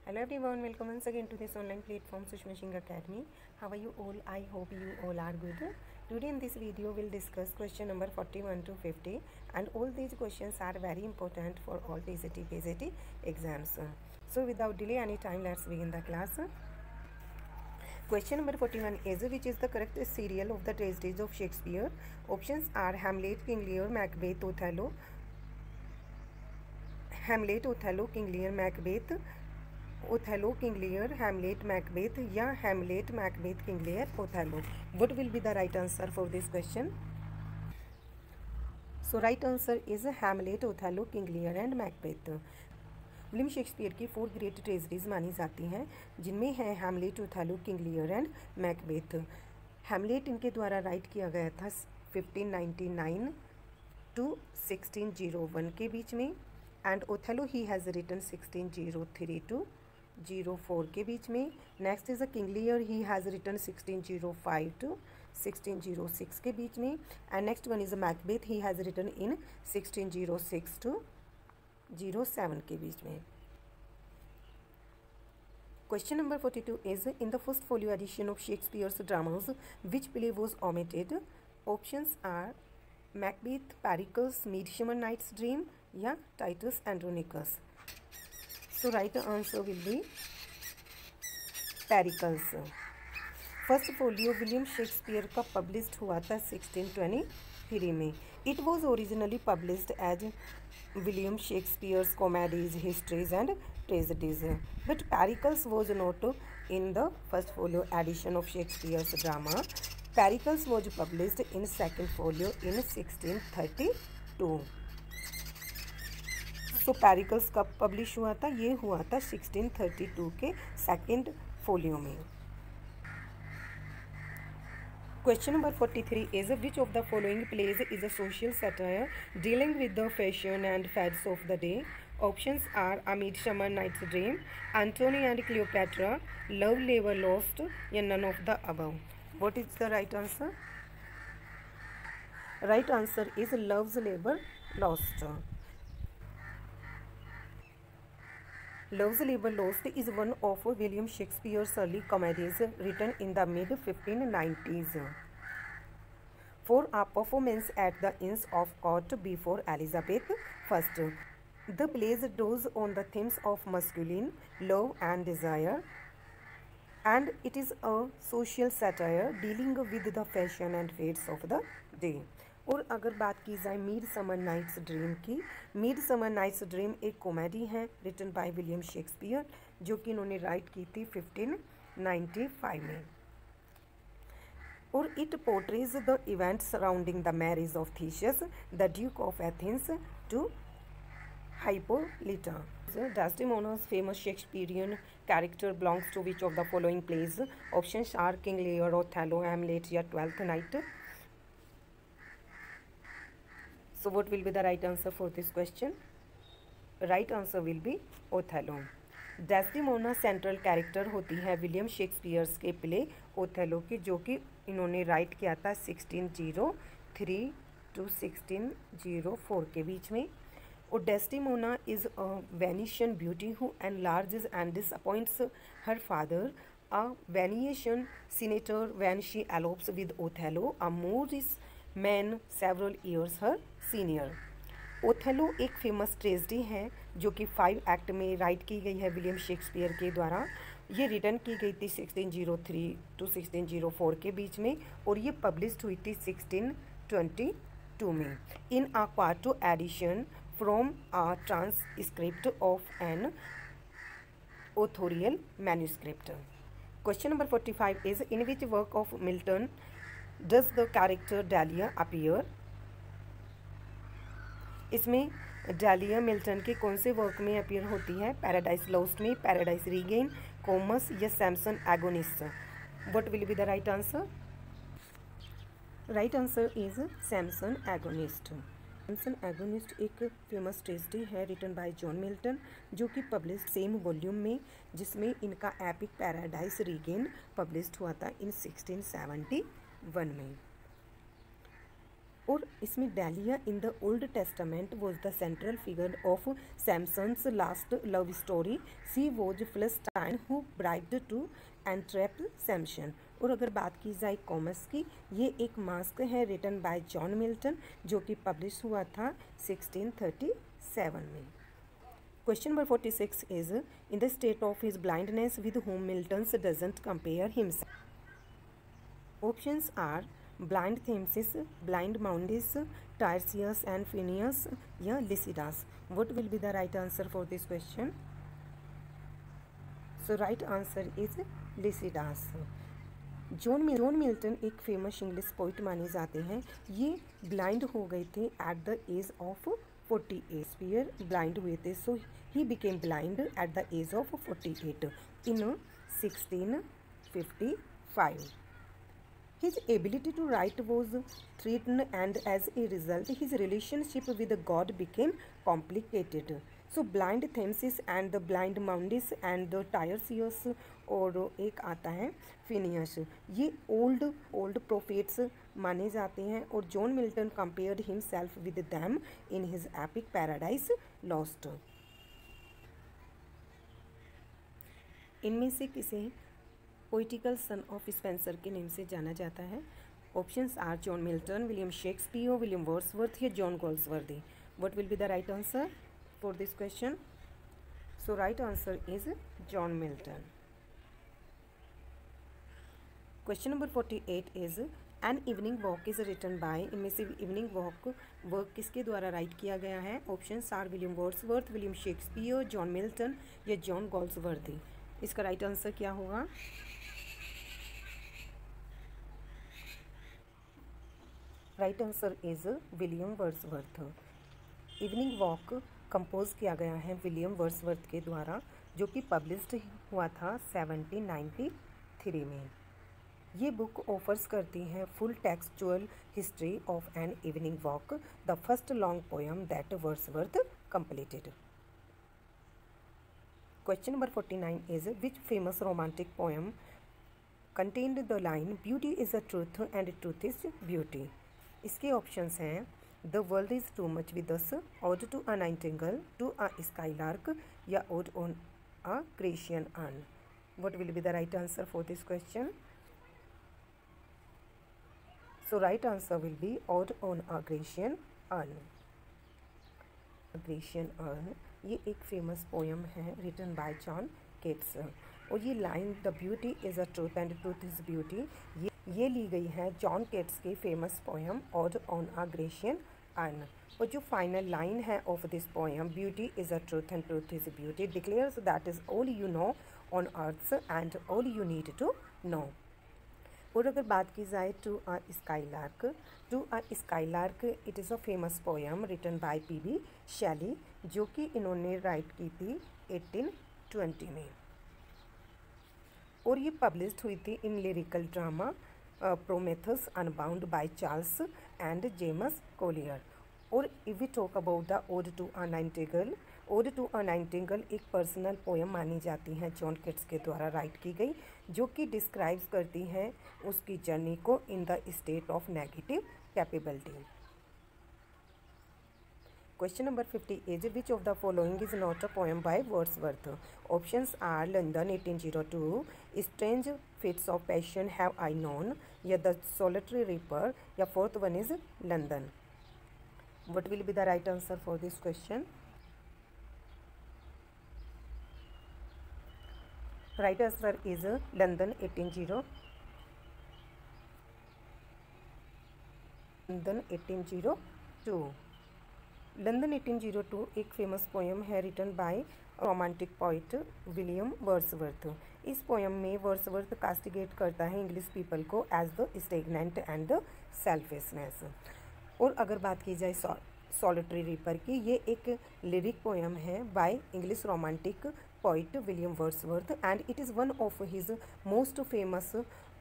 Hello everyone, welcome once again to this online platform Sushma Singh Academy. How are you all? I hope you all are good. Today in this video we'll discuss question number 41 to 50 and all these questions are very important for all TCT PCT exams. So without delay any time, let's begin the class. Question number 41 is which is the correct serial of the tragedies of Shakespeare? Options are Hamlet, King Lear, Macbeth, Othello. Hamlet, Othello, King Lear, Macbeth, Othello, King Lear, Hamlet, Macbeth या Hamlet, Macbeth, King Lear, Othello. What will be the right answer for this question? So right answer is Hamlet, Othello, King Lear and Macbeth. William Shakespeare की 4 great tragedies मानी जाती हैं जिनमें है Hamlet, Othello, King Lear and Macbeth. Hamlet इनके द्वारा right किया गया था 1599 टू 1601 के बीच में and Othello he has written 1603 to 04 के बीच में. Next is a King Lear he has written 1605 to 1606 के बीच में and next one is a Macbeth he has written in 1606 to 07 के बीच में. Question number 42 is in the first folio edition of Shakespeare's dramas, which play was omitted? Options are Macbeth, Pericles, Midsummer Night's Dream या Titus Andronicus. So right answer will be Pericles. First folio William Shakespeare का published हुआ था 1623 में. It was originally published as William Shakespeare's comedies, histories and tragedies, but Pericles was not in the first folio edition of Shakespeare's drama. Pericles was published in second folio in 1632. So Pericles कब publish हुआ था? ये हुआ था 1632 के second folio में. Question number 43 is which of the following plays is a social satire dealing with the fashion and fads of the day? Options are A Midsummer Night's Dream, Antony and Cleopatra, Love Labour Lost या none of the above. What is the right answer? Right answer is Love's Labour Lost. Love's Labour Lost is one of William Shakespeare's early comedies written in the mid-1590s for a performance at the Inns of Court before Elizabeth I. The play draws on the themes of masculine love and desire, and it is a social satire dealing with the fashion and fads of the day. और अगर बात की जाए Midsummer Night's Dream की, Midsummer Night's Dream एक comedy है written by William Shakespeare जो कि इन्होंने राइट की थी 1595 में. और it portrays the event surrounding the marriage of Theseus the Duke of Athens to Hippolyta. Desdemona's famous Shakespearean character belongs to which of the following plays? Options are King Lear, Othello, Hamlet या Twelfth Night. So what will be the right answer for this question? Right answer will be Othello. Desdemona central character होती है William Shakespeare's के play Othello की जो कि इन्होंने right किया था 1603 टू 1604 के बीच में. और Desdemona is a Venetian beauty who enlarges and disappoints her father, a Venetian senator when she elopes with Othello, a Moorish man several years her senior. Othello एक फेमस ट्रेजडी है जो कि 5 एक्ट में right की गई है William Shakespeare के द्वारा. ये रिटन की गई थी 1603 टू 1604 के बीच में और ये पब्लिश्ड हुई थी 1622 में in a quarto edition from a transcript of an authorial manuscript. Question number 45 is in which work of Milton does the character Dalila appear? इसमें डालिया मिल्टन के कौन से वर्क में अपीयर होती है? पैराडाइज लॉस्ट में, पैराडाइज रीगेन, कोमस या Samson agonist. What will be the right answer? Right answer is Samson agonist. Samson agonist एक फेमस ट्रेजडी है रिटन बाय जॉन मिल्टन जो कि पब्लिश्ड सेम वॉल्यूम में जिसमें इनका एपिक पैराडाइज रीगेन पब्लिश्ड हुआ था इन 1671 में. और इसमें Delilah in the Old Testament was the central figure of Samson's last love story. She was Philistine who bribed to entrap Samson. और अगर बात की जाए कॉमर्स की, ये एक मास्क है रिटन बाय जॉन मिल्टन जो कि पब्लिश हुआ था 1637 में। Question number 46 is in the state of his blindness with whom Milton doesn't compare himself. Options are blind Thamesis, blind Maundis, Tiresias and Phineas या Lycidas. What will be the right answer for this question? So right answer is Lycidas. John Milton एक famous English poet माने जाते हैं। ये blind हो गए थे at the age of 48 Shakespeare blind हुए थे, so he became blind at the age of 48 in 1655. His ability to write was threatened and as a result his relationship with God became complicated. So blind Thamesis and the blind Maundis and the Tiresias और एक आता है Phineas, ये old prophets माने जाते हैं और John Milton compared himself with them in his epic Paradise Lost. इनमें से किसे पोइटिकल सन ऑफ स्पेंसर के नेम से जाना जाता है? Options are John Milton, William Shakespeare, William Wordsworth या John Galsworthy. What will be the right answer for this question? So right answer is John Milton. Question number 48 is an evening walk is written by. इनमें से evening walk work किसके द्वारा right किया गया है? Options are William Wordsworth, William Shakespeare, John Milton या John Galsworthy. इसका right answer क्या होगा? Right answer is William Wordsworth. Evening walk compose किया गया है विलियम वर्ड्सवर्थ के द्वारा, जो कि पब्लिश्ड हुआ था 1793 में. ये बुक ऑफर्स करती है full textual history of N evening walk, the first long poem that Wordsworth completed. Question number 49 is which famous romantic poem contained the line beauty is a truth and truth is beauty? इसके options हैं The world is too much with us, Ode to a Nightingale, To a Skylark या Ode on a Grecian Urn. What will be the right answer for this question? So right answer will be Ode on a Grecian Urn. Grecian urn ये एक famous poem है written by John Keats, और ये line the beauty is a truth and truth is beauty ये ली गई है John Keats की famous poem ode on a Grecian urn. और जो फाइनल लाइन है of this poem beauty is a truth and truth is beauty declares that is all you know on earth and all you need to know. और अगर बात की जाए to a skylark it is a famous poem written by P B Shelley, जो कि इन्होंने write की थी 1820 में, और ये पब्लिश्ड हुई थी in lyrical drama Prometheus Unbound by Charles and James Collier. और if we talk about the ode to a nightingale एक पर्सनल पोएम मानी जाती है जॉन केट्स के द्वारा राइट की गई, जो कि डिस्क्राइब्स करती है उसकी जर्नी को in the state of negative capability. Question number 50 is which of the following is not a poem by Wordsworth? Options are London 1802, strange fits of passion have I known या the solitary reaper या fourth one is London. What will be the right answer for this question? Right answer is London 1802. London 1802 एक famous poem है written by romantic poet William Wordsworth. इस poem में Wordsworth castigate करता है English people को as the stagnant and the selfishness. और अगर बात की जाए सॉलिटरी रीपर की, ये एक लिरिक पोएम है by English romantic poet William Wordsworth and it is one of his most famous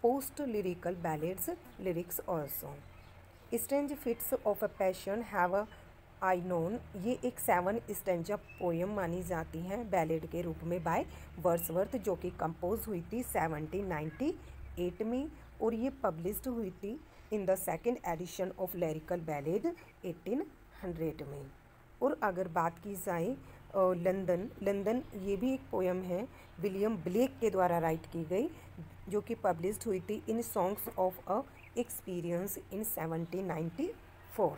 post lyrical ballads lyrics also. Strange fits of a passion have I known ये एक 7 stanza poem मानी जाती हैं ballad के रूप में by Wordsworth, जो कि कंपोज हुई थी 1798 में, और ये पब्लिश्ड हुई थी in the second edition of lyrical ballad 1800 में। और अगर बात की जाए लंदन ये भी एक पोयम है विलियम ब्लेक के द्वारा राइट की गई, जो कि पब्लिश्ड हुई थी in songs of a experience in 1794।